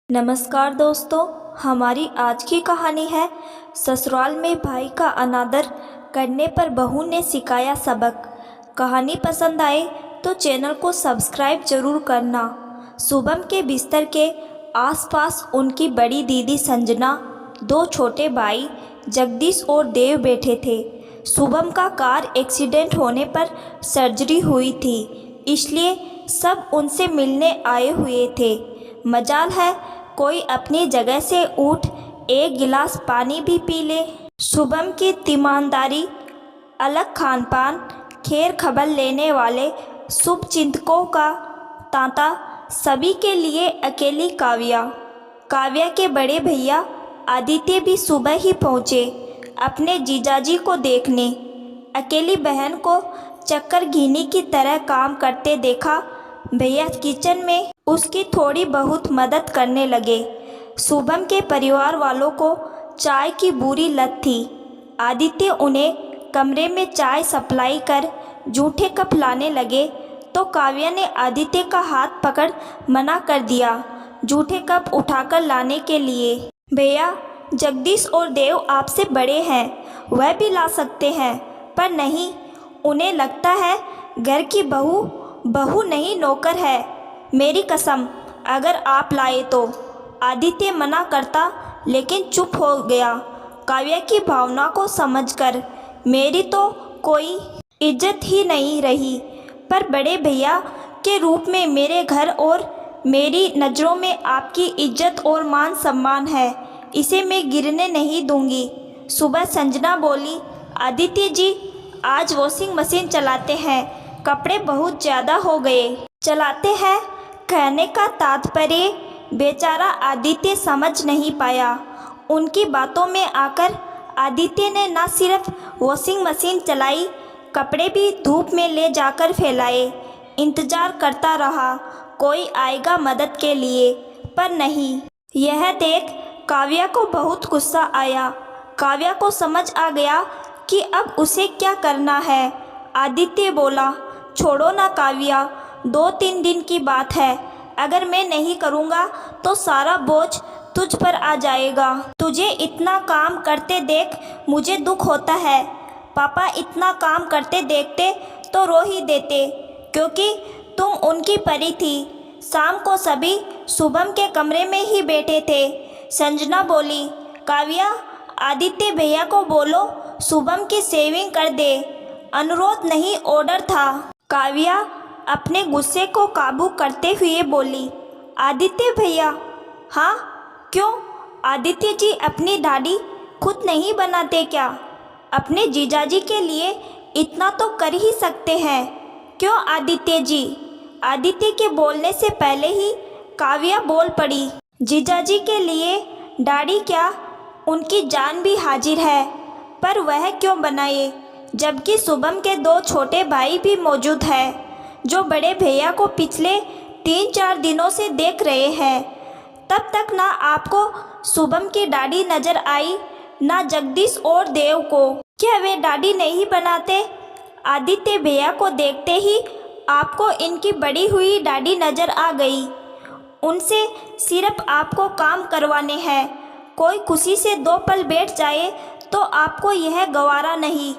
नमस्कार दोस्तों, हमारी आज की कहानी है ससुराल में भाई का अनादर करने पर बहू ने सिखाया सबक। कहानी पसंद आए तो चैनल को सब्सक्राइब जरूर करना। शुभम के बिस्तर के आसपास उनकी बड़ी दीदी संजना, दो छोटे भाई जगदीश और देव बैठे थे। शुभम का कार एक्सीडेंट होने पर सर्जरी हुई थी, इसलिए सब उनसे मिलने आए हुए थे। मजाल है कोई अपनी जगह से उठ एक गिलास पानी भी पी ले। शुभम की ईमानदारी, अलग खान पान, खैर खबर लेने वाले शुभचिंतकों का तांता, सभी के लिए अकेली काव्या के बड़े भैया आदित्य भी सुबह ही पहुँचे अपने जीजाजी को देखने। अकेली बहन को चक्कर घीनी की तरह काम करते देखा भैया किचन में उसकी थोड़ी बहुत मदद करने लगे। शुभम के परिवार वालों को चाय की बुरी लत थी। आदित्य उन्हें कमरे में चाय सप्लाई कर जूठे कप लाने लगे तो काव्या ने आदित्य का हाथ पकड़ मना कर दिया जूठे कप उठाकर लाने के लिए। भैया, जगदीश और देव आपसे बड़े हैं, वह भी ला सकते हैं, पर नहीं, उन्हें लगता है घर की बहू नहीं नौकर है। मेरी कसम, अगर आप लाए तो। आदित्य मना करता लेकिन चुप हो गया। काव्या की भावना को समझकर मेरी तो कोई इज्जत ही नहीं रही, पर बड़े भैया के रूप में मेरे घर और मेरी नज़रों में आपकी इज्जत और मान सम्मान है, इसे मैं गिरने नहीं दूंगी। सुबह संजना बोली, आदित्य जी आज वॉशिंग मशीन चलाते हैं, कपड़े बहुत ज़्यादा हो गए। चलाते हैं कहने का तात्पर्य बेचारा आदित्य समझ नहीं पाया। उनकी बातों में आकर आदित्य ने न सिर्फ वॉशिंग मशीन चलाई, कपड़े भी धूप में ले जाकर फैलाए। इंतज़ार करता रहा कोई आएगा मदद के लिए, पर नहीं। यह देख काव्या को बहुत गुस्सा आया। काव्या को समझ आ गया कि अब उसे क्या करना है। आदित्य बोला, छोड़ो ना काव्या, 2-3 दिन की बात है। अगर मैं नहीं करूँगा तो सारा बोझ तुझ पर आ जाएगा। तुझे इतना काम करते देख मुझे दुख होता है। पापा इतना काम करते देखते तो रो ही देते, क्योंकि तुम उनकी परी थी। शाम को सभी शुभम के कमरे में ही बैठे थे। संजना बोली, काव्या, आदित्य भैया को बोलो शुभम की सेविंग कर दे। अनुरोध नहीं, ऑर्डर था। काव्या अपने गुस्से को काबू करते हुए बोली, आदित्य भैया? हाँ, क्यों? आदित्य जी अपनी दाढ़ी खुद नहीं बनाते क्या? अपने जीजाजी के लिए इतना तो कर ही सकते हैं। क्यों आदित्य जी? आदित्य के बोलने से पहले ही काव्या बोल पड़ी, जीजाजी के लिए दाढ़ी क्या, उनकी जान भी हाजिर है, पर वह क्यों बनाए, जबकि शुभम के 2 छोटे भाई भी मौजूद हैं जो बड़े भैया को पिछले 3-4 दिनों से देख रहे हैं। तब तक ना आपको शुभम की दाढ़ी नजर आई, ना जगदीश और देव को। क्या वे दाढ़ी नहीं बनाते? आदित्य भैया को देखते ही आपको इनकी बड़ी हुई दाढ़ी नजर आ गई। उनसे सिर्फ आपको काम करवाने हैं। कोई खुशी से 2 पल बैठ जाए तो आपको यह गवारा नहीं,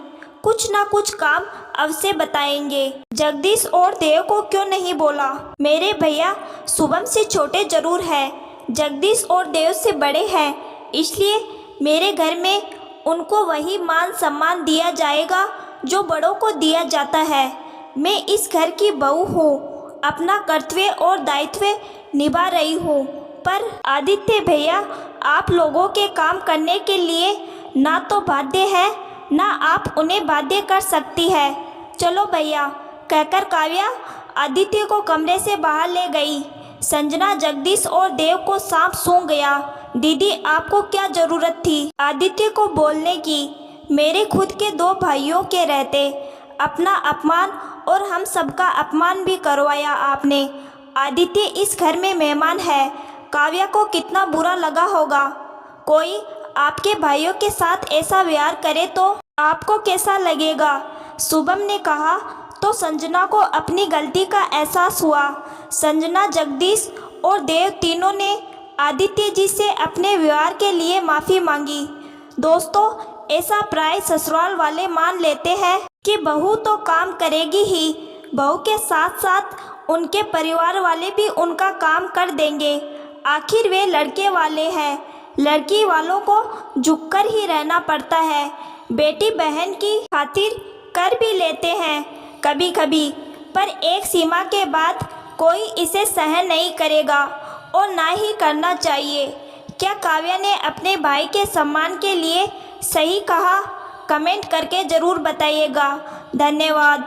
कुछ ना कुछ काम अवश्य बताएंगे। जगदीश और देव को क्यों नहीं बोला? मेरे भैया शुभम से छोटे जरूर हैं, जगदीश और देव से बड़े हैं, इसलिए मेरे घर में उनको वही मान सम्मान दिया जाएगा जो बड़ों को दिया जाता है। मैं इस घर की बहू हूँ, अपना कर्तव्य और दायित्व निभा रही हूँ, पर आदित्य भैया आप लोगों के काम करने के लिए ना तो बाध्य है, ना आप उन्हें बाध्य कर सकती है। चलो भैया, कहकर काव्या आदित्य को कमरे से बाहर ले गई। संजना जगदीश और देव को सांप सूंघ गया। दीदी, आपको क्या ज़रूरत थी आदित्य को बोलने की? मेरे खुद के 2 भाइयों के रहते अपना अपमान और हम सबका अपमान भी करवाया आपने। आदित्य इस घर में मेहमान है। काव्या को कितना बुरा लगा होगा। कोई आपके भाइयों के साथ ऐसा व्यवहार करे तो आपको कैसा लगेगा? शुभम ने कहा तो संजना को अपनी गलती का एहसास हुआ। संजना, जगदीश और देव तीनों ने आदित्य जी से अपने व्यवहार के लिए माफ़ी मांगी। दोस्तों, ऐसा प्राय ससुराल वाले मान लेते हैं कि बहू तो काम करेगी ही, बहू के साथ साथ उनके परिवार वाले भी उनका काम कर देंगे। आखिर वे लड़के वाले हैं, लड़की वालों को झुककर ही रहना पड़ता है। बेटी बहन की खातिर कर भी लेते हैं कभी कभी, पर एक सीमा के बाद कोई इसे सहन नहीं करेगा और ना ही करना चाहिए। क्या काव्या ने अपने भाई के सम्मान के लिए सही कहा? कमेंट करके ज़रूर बताइएगा। धन्यवाद।